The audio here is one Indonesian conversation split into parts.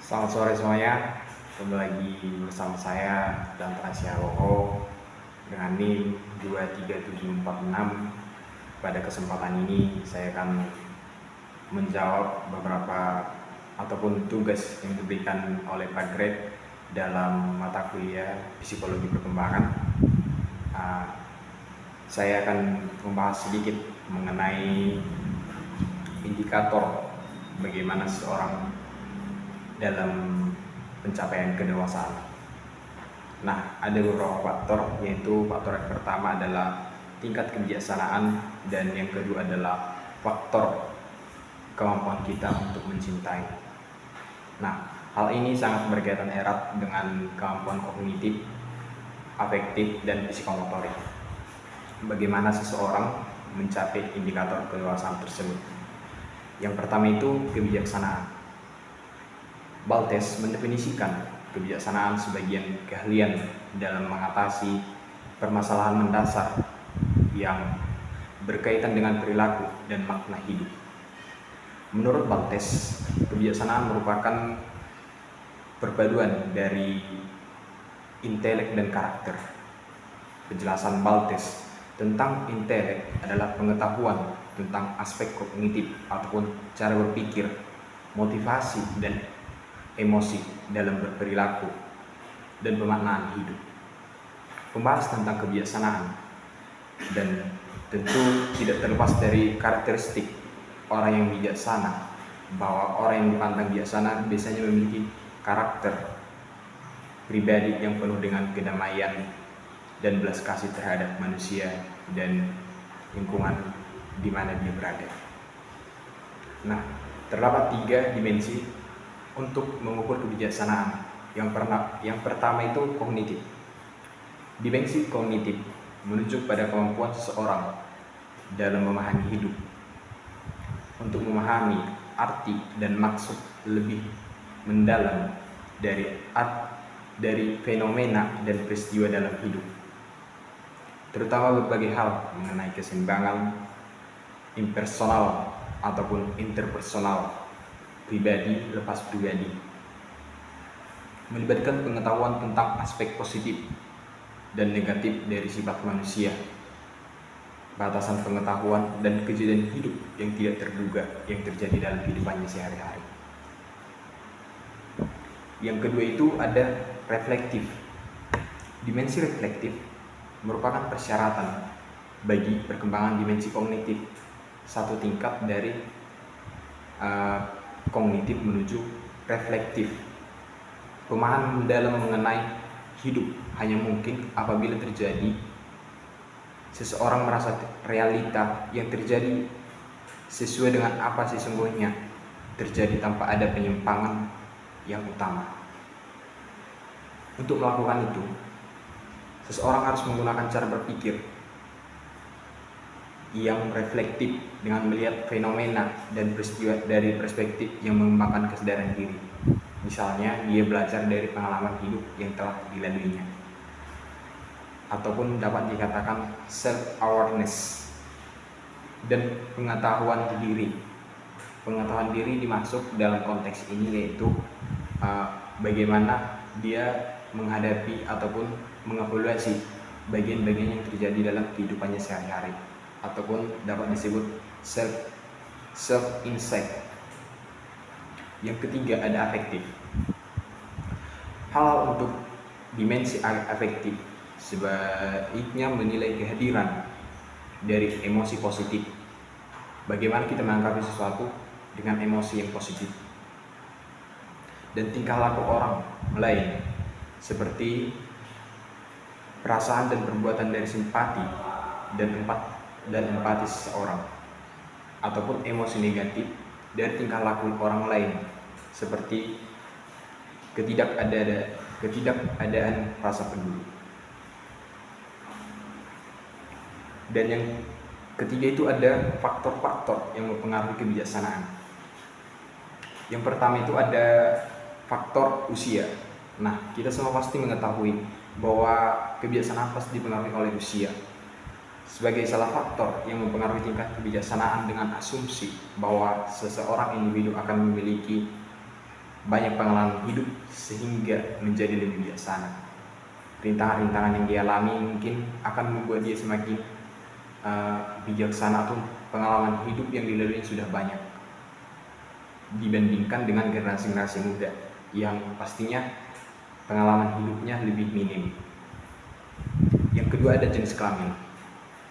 Selamat sore semuanya, kembali lagi bersama saya dan Transyaroho dengan NIM 23746. Pada kesempatan ini saya akan menjawab beberapa ataupun tugas yang diberikan oleh Pak Greg dalam mata kuliah psikologi perkembangan. Saya akan membahas sedikit mengenai indikator bagaimana seseorang dalam pencapaian kedewasaan. Nah, ada beberapa faktor, yaitu faktor yang pertama adalah tingkat kebijaksanaan dan yang kedua adalah faktor kemampuan kita untuk mencintai. Nah, hal ini sangat berkaitan erat dengan kemampuan kognitif, afektif, dan psikomotorik. Bagaimana seseorang mencapai indikator kedewasaan tersebut? Yang pertama itu kebijaksanaan. Baltes mendefinisikan kebijaksanaan sebagian keahlian dalam mengatasi permasalahan mendasar yang berkaitan dengan perilaku dan makna hidup. Menurut Baltes, kebijaksanaan merupakan perpaduan dari intelek dan karakter. Penjelasan Baltes tentang intelek adalah pengetahuan tentang aspek kognitif ataupun cara berpikir, motivasi, dan emosi dalam berperilaku dan pemaknaan hidup. Membahas tentang kebijaksanaan dan tentu tidak terlepas dari karakteristik orang yang bijaksana, bahwa orang yang dipandang bijaksana biasanya memiliki karakter pribadi yang penuh dengan kedamaian dan belas kasih terhadap manusia dan lingkungan di mana dia berada. Nah, terdapat 3 dimensi untuk mengukur kebijaksanaan. Yang pertama itu kognitif. Dimensi kognitif menunjuk pada kemampuan seseorang dalam memahami hidup, untuk memahami arti dan maksud lebih mendalam dari fenomena dan peristiwa dalam hidup, terutama berbagai hal mengenai keseimbangan impersonal ataupun interpersonal, pribadi lepas pribadi, melibatkan pengetahuan tentang aspek positif dan negatif dari sifat manusia, batasan pengetahuan dan kejadian hidup yang tidak terduga yang terjadi dalam kehidupannya sehari-hari. Yang kedua itu ada reflektif. Dimensi reflektif merupakan persyaratan bagi perkembangan dimensi kognitif, satu tingkat dari kognitif menuju reflektif. Pemahaman mendalam mengenai hidup hanya mungkin apabila terjadi seseorang merasa realita yang terjadi sesuai dengan apa sesungguhnya terjadi tanpa ada penyimpangan yang utama. Untuk melakukan itu, seseorang harus menggunakan cara berpikir yang reflektif dengan melihat fenomena dan peristiwa dari perspektif yang mengembangkan kesadaran diri. Misalnya, dia belajar dari pengalaman hidup yang telah dilaluinya. Ataupun dapat dikatakan self-awareness dan pengetahuan diri. Pengetahuan diri dimaksud dalam konteks ini yaitu bagaimana dia menghadapi ataupun mengevaluasi bagian-bagian yang terjadi dalam kehidupannya sehari-hari, ataupun dapat disebut self-insight. Yang ketiga ada afektif. Hal untuk dimensi afektif sebaiknya menilai kehadiran dari emosi positif. Bagaimana kita menanggapi sesuatu dengan emosi yang positif. Dan tingkah laku orang lain seperti perasaan dan perbuatan dari simpati dan empati seseorang, ataupun emosi negatif dari tingkah laku orang lain seperti ketidakadaan rasa peduli. Dan yang ketiga itu ada faktor-faktor yang mempengaruhi kebijaksanaan. Yang pertama itu ada faktor usia. Nah, kita semua pasti mengetahui bahwa kebijaksanaan pasti dipengaruhi oleh usia. Sebagai salah faktor yang mempengaruhi tingkat kebijaksanaan dengan asumsi bahwa seseorang individu akan memiliki banyak pengalaman hidup sehingga menjadi lebih bijaksana. Rintangan-rintangan yang dialami mungkin akan membuat dia semakin bijaksana, atau pengalaman hidup yang dilalui sudah banyak dibandingkan dengan generasi-generasi muda yang pastinya pengalaman hidupnya lebih minim. Yang kedua, ada jenis kelamin.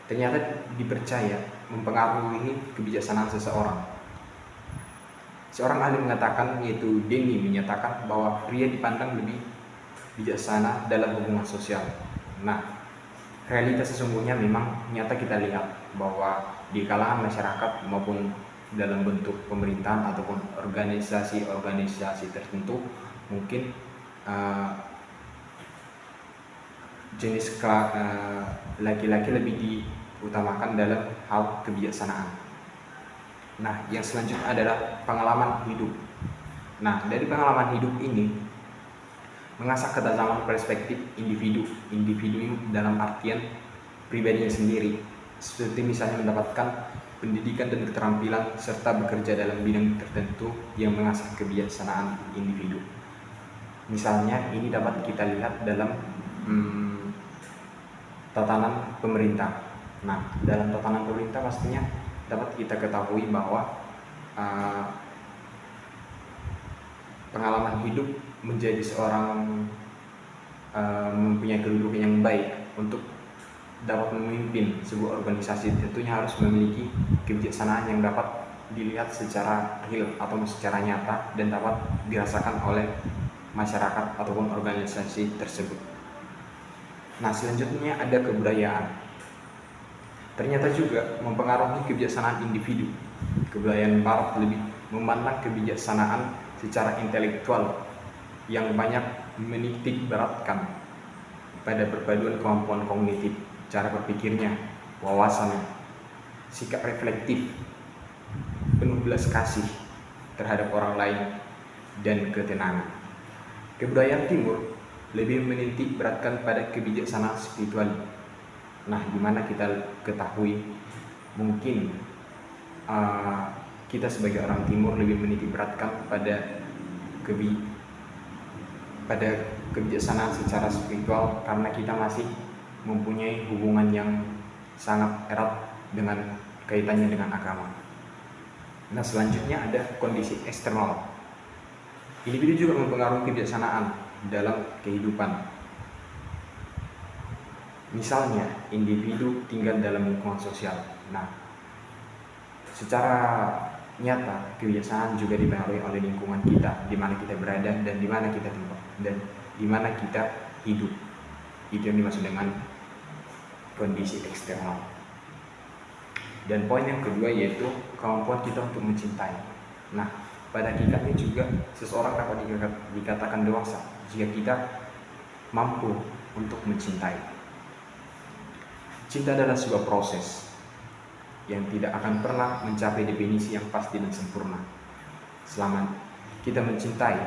Ternyata dipercaya mempengaruhi kebijaksanaan seseorang. Seorang ahli mengatakan, yaitu Denny menyatakan bahwa pria dipandang lebih bijaksana dalam hubungan sosial. Nah, realitas sesungguhnya memang nyata kita lihat bahwa di kalangan masyarakat maupun dalam bentuk pemerintahan ataupun organisasi-organisasi tertentu, mungkin jenis laki-laki lebih diutamakan dalam hal kebijaksanaan. Nah, yang selanjutnya adalah pengalaman hidup. Nah, dari pengalaman hidup ini mengasah ketajaman perspektif individu dalam artian pribadinya sendiri, seperti misalnya mendapatkan pendidikan dan keterampilan serta bekerja dalam bidang tertentu yang mengasah kebijaksanaan individu. Misalnya ini dapat kita lihat dalam tatanan pemerintah. Nah, dalam tatanan pemerintah pastinya dapat kita ketahui bahwa pengalaman hidup menjadi seorang mempunyai kedudukan yang baik untuk dapat memimpin sebuah organisasi, tentunya harus memiliki kebijaksanaan yang dapat dilihat secara real atau secara nyata dan dapat dirasakan oleh masyarakat ataupun organisasi tersebut. Nah, selanjutnya ada kebudayaan. Ternyata juga mempengaruhi kebijaksanaan individu. Kebudayaan Barat lebih memandang kebijaksanaan secara intelektual yang banyak menitik beratkan pada perpaduan kemampuan kognitif, cara berpikirnya, wawasannya, sikap reflektif, penuh belas kasih terhadap orang lain, dan ketenangan. Kebudayaan Timur lebih menitik beratkan pada kebijaksanaan spiritual. Nah, dimana kita ketahui mungkin kita sebagai orang Timur lebih menitik beratkan pada kebijaksanaan secara spiritual karena kita masih mempunyai hubungan yang sangat erat dengan kaitannya dengan agama. Nah, selanjutnya ada kondisi eksternal. Individu juga mempengaruhi kebijaksanaan dalam kehidupan. Misalnya, individu tinggal dalam lingkungan sosial. Nah, secara nyata kebijaksanaan juga dipengaruhi oleh lingkungan kita, di mana kita berada dan di mana kita tinggal dan di mana kita hidup. Itu yang dimaksud dengan kondisi eksternal. Dan poin yang kedua yaitu kemampuan kita untuk mencintai. Nah, pada hakikatnya juga seseorang dapat dikatakan dewasa jika kita mampu untuk mencintai. Cinta adalah sebuah proses yang tidak akan pernah mencapai definisi yang pasti dan sempurna. Selama kita mencintai,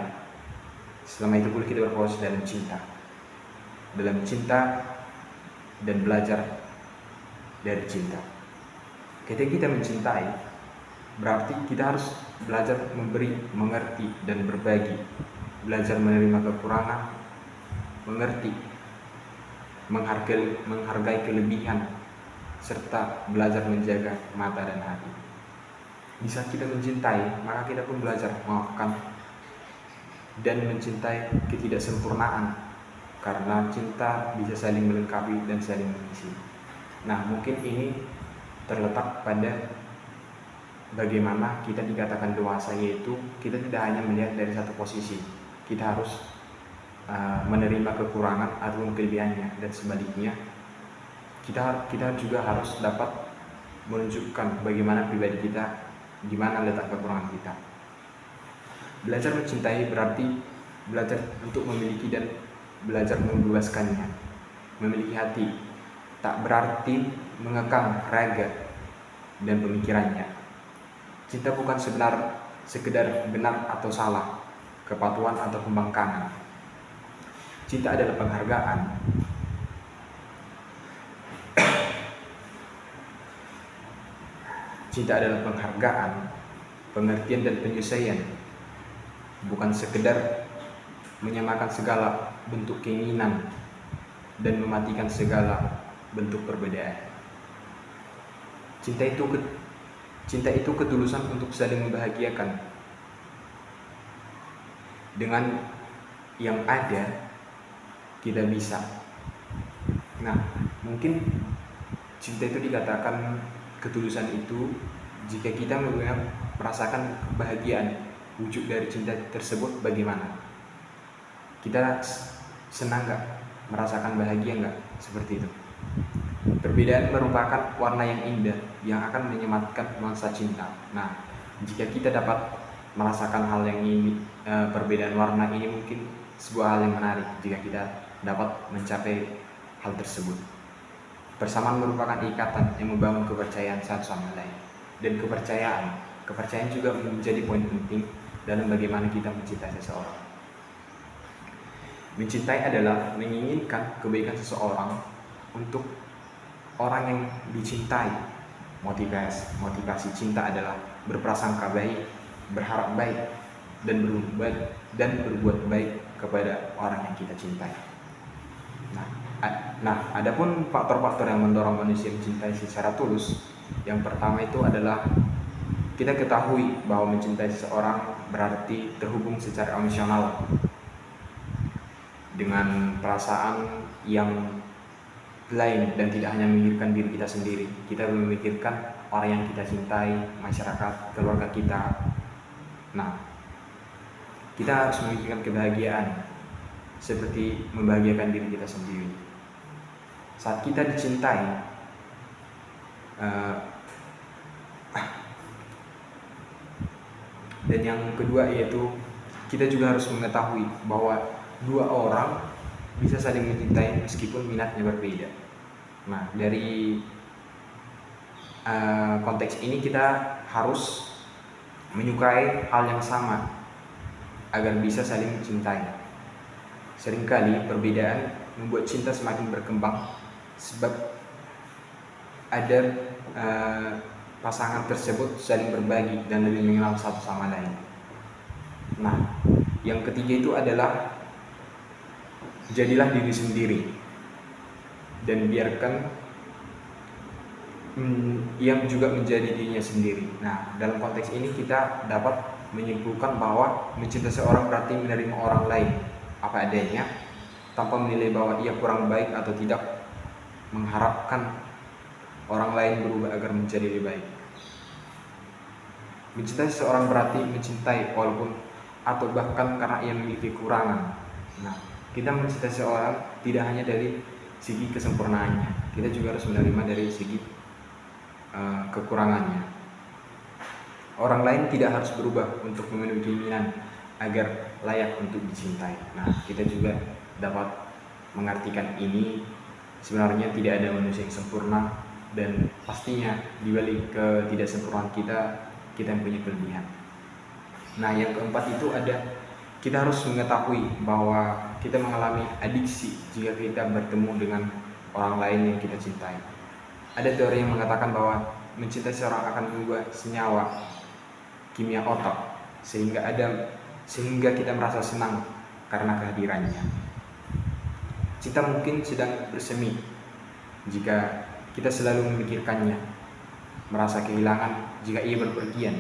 selama itu pula kita berproses dalam cinta. Dalam cinta dan belajar dari cinta. Ketika kita mencintai, berarti kita harus belajar memberi, mengerti, dan berbagi. Belajar menerima kekurangan, mengerti, menghargai kelebihan, serta belajar menjaga mata dan hati. Bisa kita mencintai, maka kita pun belajar memaafkan dan mencintai ketidaksempurnaan, karena cinta bisa saling melengkapi dan saling mengisi. Nah, mungkin ini terletak pada bagaimana kita dikatakan dewasa, yaitu kita tidak hanya melihat dari satu posisi, kita harus menerima kekurangan ataupun kelebihannya, dan sebaliknya kita juga harus dapat menunjukkan bagaimana pribadi kita, di mana letak kekurangan kita. Belajar mencintai berarti belajar untuk memiliki dan belajar membebaskannya. Memiliki hati tak berarti mengekang raga dan pemikirannya. Cinta bukan sekedar benar atau salah, kepatuhan atau pembangkangan. Cinta adalah penghargaan. Cinta adalah penghargaan, pengertian dan penyelesaian bukan sekedar menyamakan segala bentuk keinginan dan mematikan segala bentuk perbedaan. Cinta itu ketulusan untuk saling membahagiakan. Dengan yang ada kita bisa. Nah, mungkin cinta itu dikatakan ketulusan itu jika kita merasakan kebahagiaan. Wujud dari cinta tersebut bagaimana? Kita senang nggak? Merasakan bahagia nggak? Seperti itu. Perbedaan merupakan warna yang indah yang akan menyematkan nuansa cinta. Nah, jika kita dapat merasakan hal yang ini, perbedaan warna ini mungkin sebuah hal yang menarik jika kita dapat mencapai hal tersebut. Persamaan merupakan ikatan yang membangun kepercayaan satu sama lain. Dan kepercayaan juga menjadi poin penting dalam bagaimana kita mencintai seseorang. Mencintai adalah menginginkan kebaikan seseorang untuk orang yang dicintai. Motivasi cinta adalah berprasangka baik, berharap baik, dan berbuat baik kepada orang yang kita cintai. Nah, adapun faktor-faktor yang mendorong manusia mencintai secara tulus, yang pertama itu adalah kita ketahui bahwa mencintai seseorang berarti terhubung secara emosional dengan perasaan yang lain dan tidak hanya memikirkan diri kita sendiri. Kita memikirkan orang yang kita cintai, masyarakat, keluarga kita. Nah, kita harus memikirkan kebahagiaan seperti membahagiakan diri kita sendiri. Saat kita dicintai, dan yang kedua yaitu kita juga harus mengetahui bahwa dua orang bisa saling mencintai meskipun minatnya berbeda. Nah, dari konteks ini kita harus menyukai hal yang sama agar bisa saling mencintai. Seringkali perbedaan membuat cinta semakin berkembang sebab ada pasangan tersebut saling berbagi dan lebih mengenal satu sama lain. Nah, yang ketiga itu adalah jadilah diri sendiri dan biarkan ia juga menjadi dirinya sendiri. Nah, dalam konteks ini kita dapat menyimpulkan bahwa mencintai seorang berarti menerima orang lain apa adanya tanpa menilai bahwa ia kurang baik atau tidak, mengharapkan orang lain berubah agar menjadi lebih baik. Mencintai seseorang berarti mencintai walaupun atau bahkan karena ia memiliki kekurangan. Nah, kita mencintai seseorang tidak hanya dari segi kesempurnaannya, kita juga harus menerima dari segi kekurangannya. Orang lain tidak harus berubah untuk memenuhi keinginan agar layak untuk dicintai. Nah, kita juga dapat mengartikan ini sebenarnya tidak ada manusia yang sempurna dan pastinya di balik ketidaksempurnaan kita yang punya kelebihan. Nah, yang keempat itu ada kita harus mengetahui bahwa kita mengalami adiksi jika kita bertemu dengan orang lain yang kita cintai. Ada teori yang mengatakan bahwa mencintai seorang akan mengubah senyawa kimia otak sehingga kita merasa senang karena kehadirannya. Cinta mungkin sedang bersemi jika kita selalu memikirkannya, merasa kehilangan jika ia berpergian,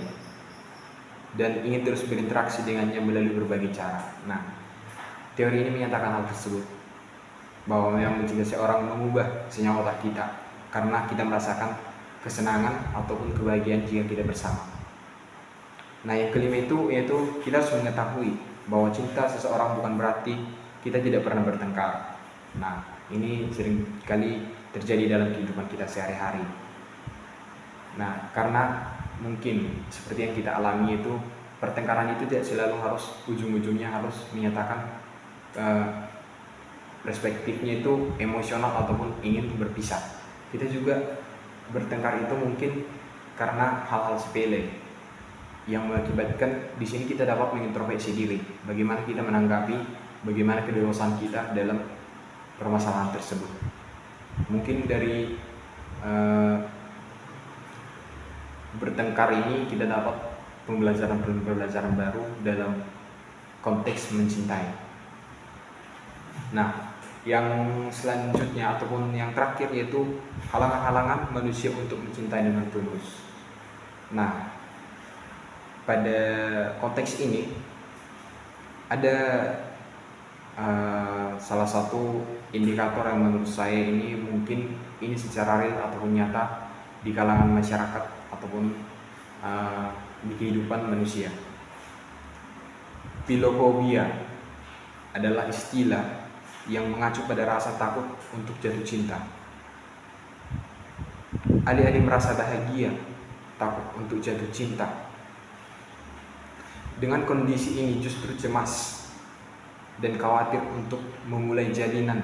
dan ingin terus berinteraksi dengannya melalui berbagai cara. Nah, teori ini menyatakan hal tersebut, bahwa memang mencintai seorang mengubah senyawa otak kita karena kita merasakan kesenangan ataupun kebahagiaan jika kita bersama. Nah, yang kelima itu yaitu kita harus mengetahui bahwa cinta seseorang bukan berarti kita tidak pernah bertengkar. Nah, ini sering kali terjadi dalam kehidupan kita sehari-hari. Nah, karena mungkin seperti yang kita alami itu, pertengkaran itu tidak selalu harus ujung-ujungnya harus menyatakan perspektifnya itu emosional ataupun ingin berpisah. Kita juga bertengkar itu mungkin karena hal-hal sepele yang mengakibatkan di sini kita dapat mengintrospeksi diri, bagaimana kita menanggapi, bagaimana kedewasaan kita dalam permasalahan tersebut. Mungkin dari bertengkar ini kita dapat pembelajaran baru dalam konteks mencintai. Nah, yang selanjutnya ataupun yang terakhir yaitu halangan-halangan manusia untuk mencintai dengan tulus. Nah, pada konteks ini ada salah satu indikator yang menurut saya ini mungkin ini secara real ataupun nyata di kalangan masyarakat ataupun di kehidupan manusia. Philophobia adalah istilah yang mengacu pada rasa takut untuk jatuh cinta. Alih-alih merasa bahagia, takut untuk jatuh cinta. Dengan kondisi ini justru cemas dan khawatir untuk memulai jalinan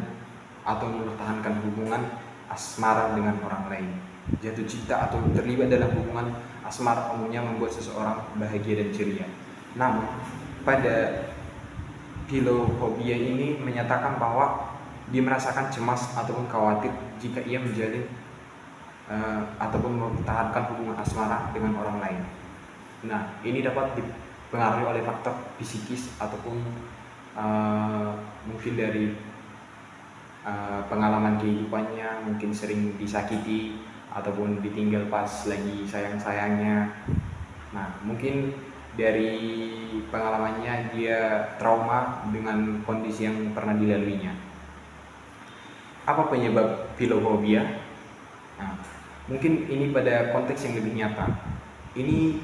atau mempertahankan hubungan asmara dengan orang lain. Jatuh cinta atau terlibat dalam hubungan asmara umumnya membuat seseorang bahagia dan ceria. Namun, pada philophobia ini menyatakan bahwa dia merasakan cemas ataupun khawatir jika ia menjalin ataupun mempertahankan hubungan asmara dengan orang lain. Nah, ini dapat dipengaruhi oleh faktor psikis ataupun mungkin dari pengalaman kehidupannya, mungkin sering disakiti ataupun ditinggal pas lagi sayang-sayangnya. Nah, mungkin dari pengalamannya dia trauma dengan kondisi yang pernah dilaluinya. Apa penyebab philophobia? Nah, mungkin ini pada konteks yang lebih nyata. Ini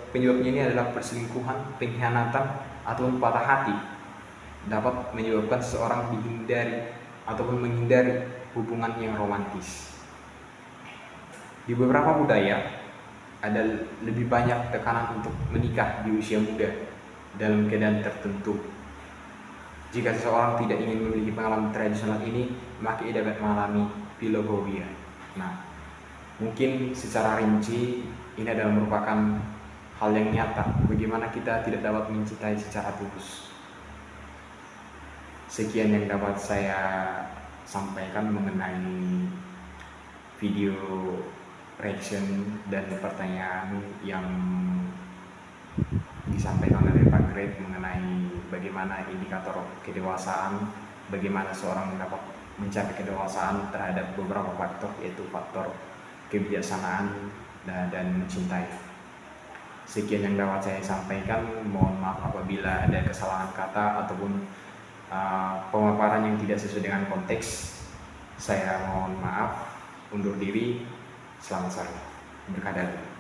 penyebabnya ini adalah perselingkuhan, pengkhianatan, ataupun patah hati dapat menyebabkan seseorang dihindari ataupun menghindari hubungan yang romantis. Di beberapa budaya ada lebih banyak tekanan untuk menikah di usia muda dalam keadaan tertentu. Jika seseorang tidak ingin memiliki pengalaman tradisional ini, maka ia dapat mengalami philophobia. Nah, mungkin secara rinci ini adalah merupakan hal yang nyata bagaimana kita tidak dapat mencintai secara tulus. Sekian yang dapat saya sampaikan mengenai video reaction dan pertanyaan yang disampaikan oleh Pak Greg mengenai bagaimana indikator kedewasaan, bagaimana seorang dapat mencapai kedewasaan terhadap beberapa faktor, yaitu faktor kebijaksanaan dan mencintai. Sekian yang dapat saya sampaikan. Mohon maaf apabila ada kesalahan kata ataupun pemaparan yang tidak sesuai dengan konteks. Saya mohon maaf, undur diri. Selamat sore. Berkah.